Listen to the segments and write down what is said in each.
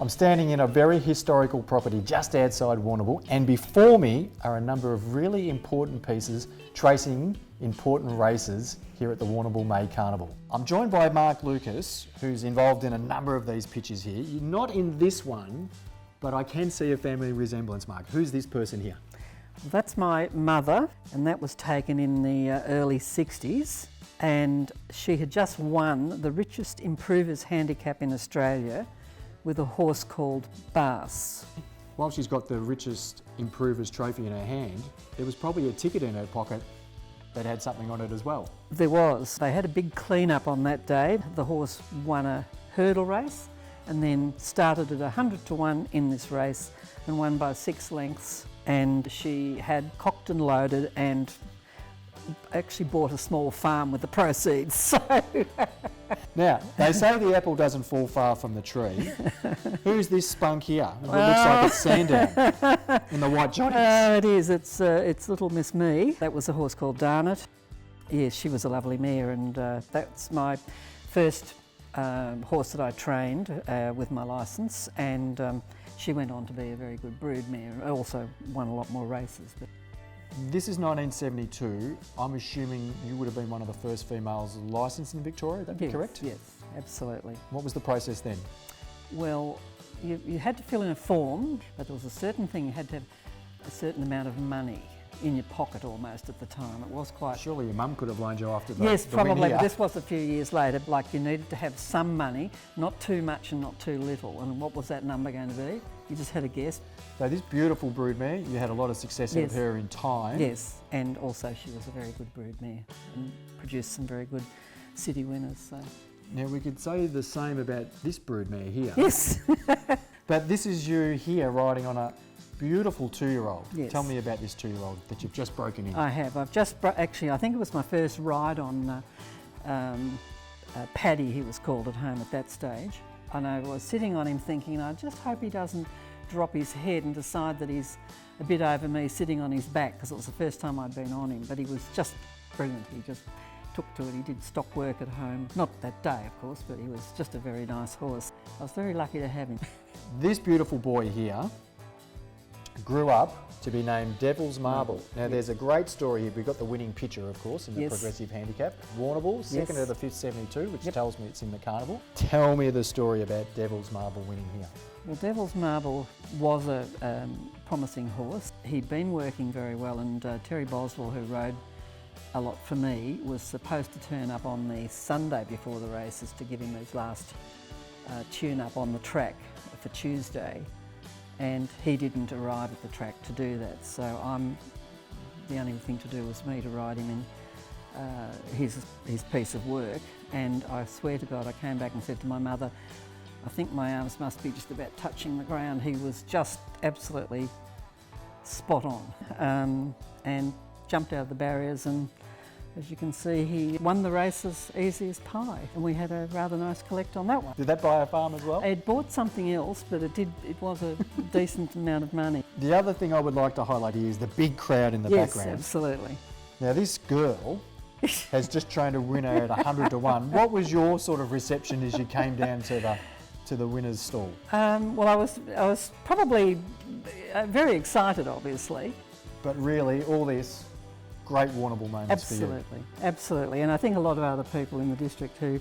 I'm standing in a very historical property just outside Warrnambool, and before me are a number of really important pieces tracing important races here at the Warrnambool May Carnival. I'm joined by Marg Lucas, who's involved in a number of these pictures here. You're not in this one, but I can see a family resemblance, Marg. Who's this person here? That's my mother, and that was taken in the early 60s, and she had just won the richest improver's handicap in Australia with a horse called Bass. While she's got the richest improver's trophy in her hand, there was probably a ticket in her pocket that had something on it as well. There was. They had a big clean-up on that day. The horse won a hurdle race and then started at 100 to 1 in this race and won by 6 lengths. And she had cocked and loaded and actually bought a small farm with the proceeds. So now, they say the apple doesn't fall far from the tree. Who's this spunk here? It looks like it's Sandown in the white johnnies. It is. It's little Miss Me. That was a horse called Darnit. Yes, she was a lovely mare, and that's my first horse that I trained with my licence, and she went on to be a very good brood mare. Also won a lot more races. But this is 1972. I'm assuming you would have been one of the first females licensed in Victoria, would that be correct? Yes, absolutely. What was the process then? Well, you had to fill in a form, but there was a certain thing, you had to have a certain amount of money in your pocket almost at the time. It was quite... Surely your mum could have loaned you after the Yes, the win probably, here. but this was a few years later. Like, you needed to have some money, not too much and not too little. And what was that number going to be? You just had a guess. So this beautiful broodmare, you had a lot of success out of her in time. Yes, and also she was a very good broodmare and produced some very good city winners. So. Now we could say the same about this broodmare here. Yes. But this is you here riding on a beautiful 2-year-old. Yes. Tell me about this 2-year-old that you've just broken in. I have. I've just, actually, I think it was my first ride on Paddy, he was called at home at that stage. And I was sitting on him thinking, I just hope he doesn't drop his head and decide that he's a bit over me sitting on his back, because it was the first time I'd been on him. But he was just brilliant. He just took to it. He did stock work at home. Not that day, of course, but he was just a very nice horse. I was very lucky to have him. This beautiful boy here grew up to be named Devil's Marble. Now there's a great story here. We've got the winning picture, of course, in the progressive handicap. Warrnambool, second of the 5th 72, which tells me it's in the carnival. Tell me the story about Devil's Marble winning here. Well, Devil's Marble was a promising horse. He'd been working very well, and Terry Boswell, who rode a lot for me, was supposed to turn up on the Sunday before the races to give him his last tune-up on the track for Tuesday. And he didn't arrive at the track to do that, so the only thing to do was me to ride him in his piece of work. And I swear to God, I came back and said to my mother, I think my arms must be just about touching the ground. He was just absolutely spot on, and jumped out of the barriers, and as you can see, he won the races easy as pie, and we had a rather nice collect on that one. Did that buy a farm as well? It bought something else, but it was a decent amount of money. The other thing I would like to highlight here is the big crowd in the background. Yes, absolutely. Now this girl has just trained a winner at 100 to 1. What was your sort of reception as you came down to the winner's stall? Well, I was probably very excited, obviously. But really, all this great Warrnambool moments for you. Absolutely, absolutely. And I think a lot of other people in the district who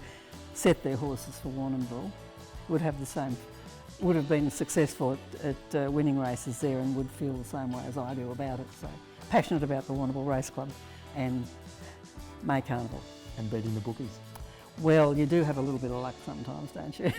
set their horses for Warrnambool would have the same, would have been successful at winning races there, and would feel the same way as I do about it. So passionate about the Warrnambool Race Club and May Carnival. And beating the bookies. Well, you do have a little bit of luck sometimes, don't you?